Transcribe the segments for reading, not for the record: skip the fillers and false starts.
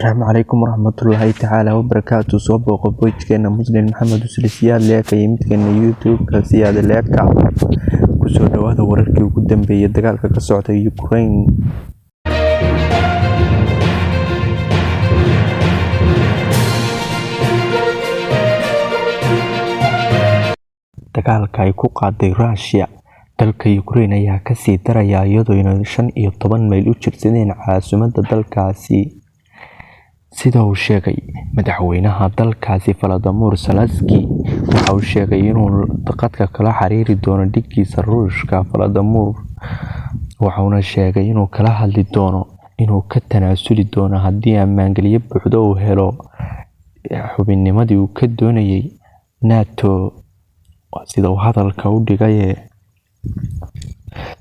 السلام عليكم ورحمة الله تعالى وبركاته. صوب وقبوجكنا مسلم محمد وسلسيال ليك يمتكن يوتيوب كسيادة ليك كسو دوادا ورركي وقدام بي دقالك كسوعة يوكرين. dagaalka ay ku qaaday Russia dalka Ukraine ayaa ka sii daraya iyadoo inay 15 mayl u jirsadeen caasimadda dalkaasi sida uu sheegay madaxweynaha dalkaasi Volodymyr Zelensky. waxa uu sheegay inuu qadka kala xiriiri doono dhiggiisa Ruushka Volodymyr, waxaana sheegay inuu kala hadli doono inuu ka tanaasuli doono haddii ammaangeliyo buuxda uu helo xubinnimadii uu ka doonayay NATO sida uu hadalka u dhigay.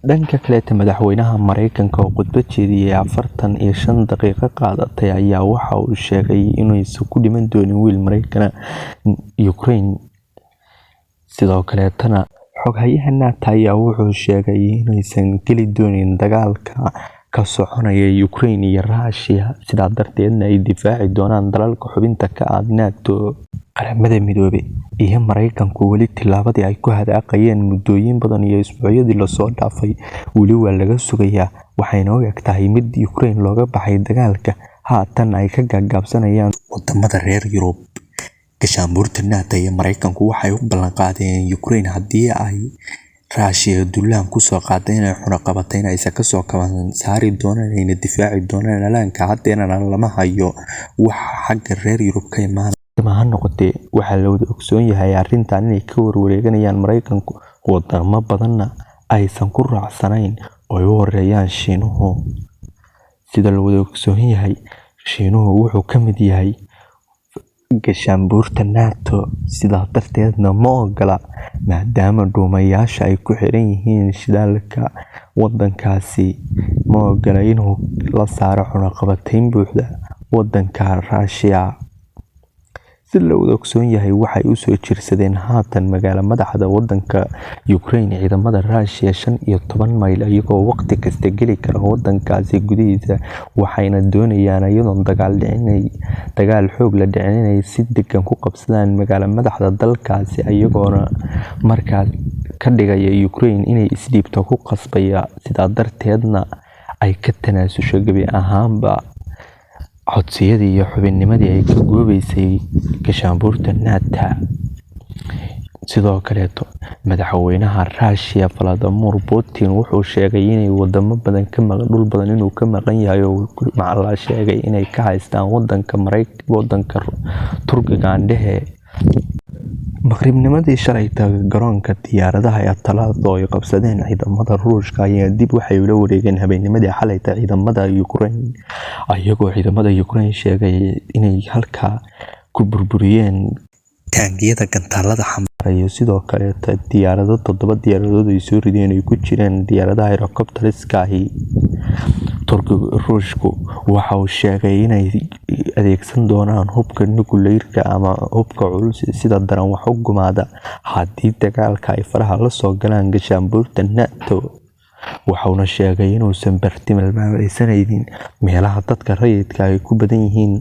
dhanka kale madaxweynaha Mareykanka oo khudbad jeediyay 45 daqiiqo qaadatay ayaa waxa uu sheegay inaysan ku dhiman doonin wiil Mareykan Ukraine. sidoo kale xoghayaha NATO ayaa wuxuu sheegay inaysan geli doonin dagaalka ka soconaya Ukraine iyo Russia, sidaa darteedna ay difaaci doonaan dalalka xubinta ka ah NATO. qaramada midoobay iyo Mareykanku weli tilaabadii ay ku hadaaqayeen muddooyin badan iyo isbuucyadii la soo dhaafay weli waa laga sugayaa, waxayna u egtahay mid Ukraine looga baxay dagaalka haatan ay ka gaagabsanayaan wadamada reer Yurub. gaashaanbuurta NATO iyo Mareykanku waxay u ballan qaadeen Ukraine haddii ay Russia duulaan ku soo qaadeen inay xunaqabateen aysan ka soo kaban saari doonaan inay difaaci doonaan alaanka haddeena lama hayo wax xagga reer Yurub ka imaan ma noqotay. waxaa la wada ogsoon yahay arrintan inay ka warwareeganayaan Mareykanku wadamo badanna aysan ku raacsanayn oo ay u horeeyaan Shiinuhu. sida la wada ogsoon yahay Shiinuhu wuxuu ka mid yahay gaashaanbuurta NATO, sidaa darteedna ma ogola maadaama dhuumayaasha ay ku xiran yihiin shidaalka wadankaasi ma ogola inuu la saaro xunaqabateyn buuxda wadanka Russia. si la wada ogsoon yahay waxay u soo jirsadeen haatan magaalo madaxda wadanka Ukraine ciidamada Russia 15 mayl iyagoo waqti kasta geli kara wadankaasi gudihiisa, waxayna doonayaan iyadoo dagaal xoog la dhicin inay si degan ku qabsadaan magaalo madaxda dalkaasi iyagoona markaas ka dhigaya Ukraine inay isdhiibto ku qasbaya, sidaa darteedna ay ka tanaasusho gabi ahaanba codsiyadii iyo xubinnimadii ay ka goobaysay gaashaanbuurta NATO. sidoo kale madaxweynaha Russia Vladimir Putin wuxuu sheegay inay wadamo badan ka maqan dhul badan inuu ka maqan yahay oo macalla sheegay inay ka haystaan wadanka Turkiga andhehe. maqribnimadii shalay garoonka diyaaradaha ee Talaado ay qabsadeen ciidamada Ruushka ayaa dib waxay ula wareegeen habeennimadii xalay ciidamada Ukraine, ayagoo ciidamada Ukraine sheegay inay halka ku burburiyeen taangiyada gantaalada xambaaraya. sidoo kale diyaarado 7 diyaaradood ay soo rideen ay ku jireen diyaaradaha helicopterska Ruushku waxa uu sheegay inay adeegsan doonaan hubka nuclear-ka ama hubka culus sida daran wax u gumaada haddii dagaalka ay faraha la soo galaan gaashaanbuurta NATO. waxaana sheegay inuusan bartilmaameedsanaynin meelaha dadka rayidka ay ku badan yihiin,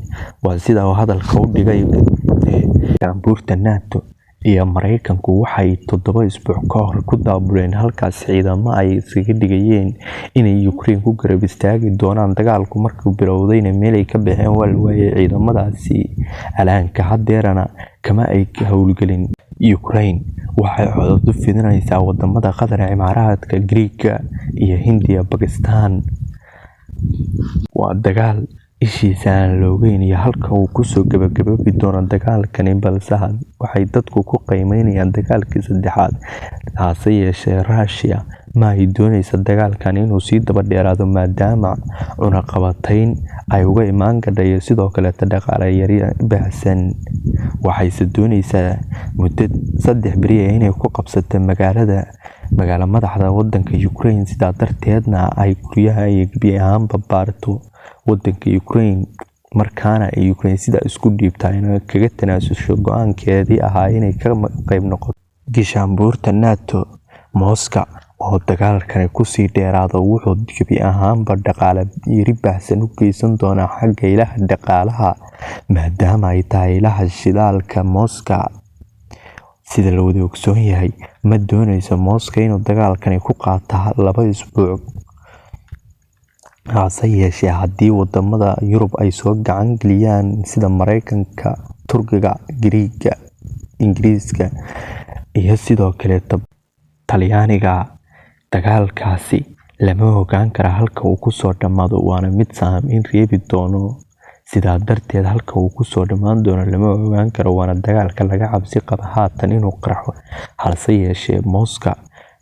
waa sida uu hadalka u dhigay. gaashaanbuurta NATO iyo Mareykanku waxay 7 isbuuc ka hor ku daabuleen halkaas ciidamo ay isaga dhigayeen inay Ukraine ku garab istaagi doonaan dagaalku markuu bilowdayna meel ay ka baxeen walwaaye ciidamadaasi alaanka haddeerana kama ay howlgelin. Ukraine waxay codad u fidinaysaa wadamada Qatar, Imaaraadka, Greek iyo Hindiya, Pakistan. waa dagaal ishiisa aan loogeyn iyo halka uu kusoo gabagaboobi doono dagaalkani, balse waxay dadku ku qiimeynayaan dagaalkii saddexaad. hase yeeshee Russia ma ay doonaysa dagaalkan inuu sii daba dheeraado maadaama cunaqabateyn ay uga imaan gadhay sidoo kale dhaqaale yari baahsan. waxayse doonaysaa muddo 3 beri inay ku qabsato magaalo madaxda wadanka Ukraine, sidaa darteedna ay guryaha iyo gabi ahaanba baarto wadanka Ukraine, markaana ay Ukraine sida isku dhiibtay inay kaga tanaasusho go'aankeedii ahaa inay ka qayb noqoto gaashaanbuurta NATO. Moscow oo dagaalkani kusii dheeraado wuxuu gebi ahaanba dhaqaale yari baahsan u geysan doonaa xagga ilaha dhaqaalaha maadaama ay tahay ilaha shidaalka Mooska. sida la wada ogsoon yahay ma doonayso Mooska inuu dagaalkani ku qaato 2 isbuuc, hase yeeshee haddii wadamada Yurub ay soo gacan geliyaan sida Mareykanka, Turkiga, Giriiga, Ingiriiska iyo sidoo kale Talyaaniga, dagaalkaasi lama ogaan kara halka uu kusoo dhamaado waana mid saameyn reebi doono. sidaa darteed halka uu kusoo dhamaan doono lama ogaan karo waana dagaalka laga cabsi qabo haatan inuu qarxo. halse yeeshee Mooska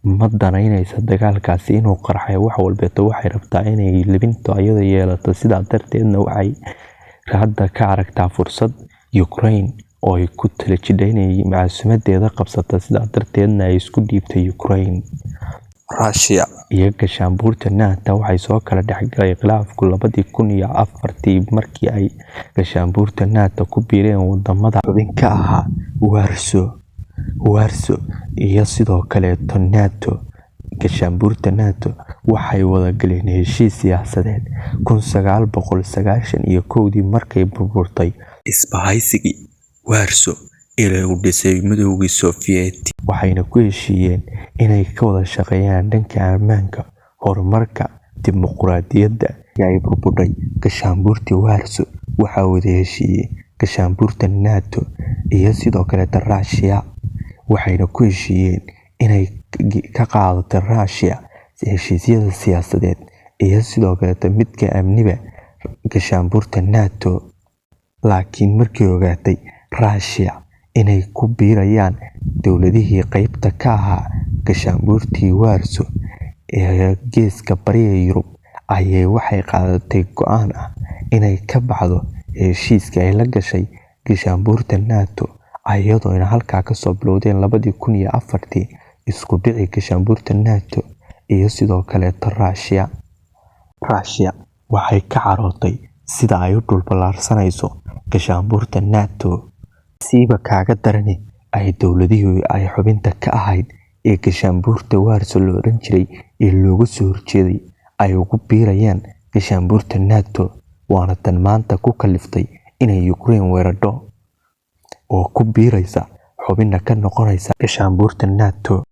ma danaynaysa dagaalkaasi inuu qarxay, wax walbeeto waxay rabtaa inay libinto ayada yeelato. sidaa darteedna waxay hadda ka aragtaa fursad Ukraine oo ay ku tala jidhay inay macaasimadeeda qabsato. sidaa darteedna ay isku dhiibtay Ukraine. Russia iyo gaashaanbuurta NATO waxay soo kala dhexgalay khilaafku 2004 markii ay gaashaanbuurta NATO ku biireen wadamada xubinka ahaa Warsaw iyo sidoo kale NATO. gaashaanbuurta NATO waxay wada galeen heshiis siyaasadeed 1991 markay burburtay isbahaysigii Warsaw ee uu dhisay Midowgii Soviyeeti, waxayna ku heshiiyeen inay ka wada shaqeeyaan dhanka ammaanka, horumarka, dimuqraadiyadda. ay burburay gaashaanbuurtii Warsaw waxaa wada heshiiyey gaashaanbuurta NATO iyo sidoo kale Russia, waxayna ku heshiiyeen inay ka qaadato Russia heshiisyada siyaasadeed iyo sidoo kale midka amniga gaashaanbuurta NATO. laakiin markii ogaatay Russia inay ku biirayaan dowladihii qaybta ka ahaa gaashaanbuurtii Warsaw ee geeska bariga Yurub, ayay waxay qaadatay go'aan ah inay ka baxdo heshiiska ay la gashay gaashaanbuurta NATO, iyadoo halkaa kasoo bilowdeen 2004 isku dhici gaashaanbuurta NATO iyo sidoo kale Russia. waxay ka carootay sida ay u dhulballaarsanayso gaashaanbuurta NATO, siiba kaaga darani ay dowladihii ay xubinta ka ahayd ee gaashaanbuurta Warsaw loo oran jiray ee looga soo horjeeday ay ugu biirayaan gaashaanbuurta NATO. waana tan maanta ku kaliftay inay Ukraine weerarto oo ku biiraysa xubinna ka noqonaysa gaashaanbuurta NATO.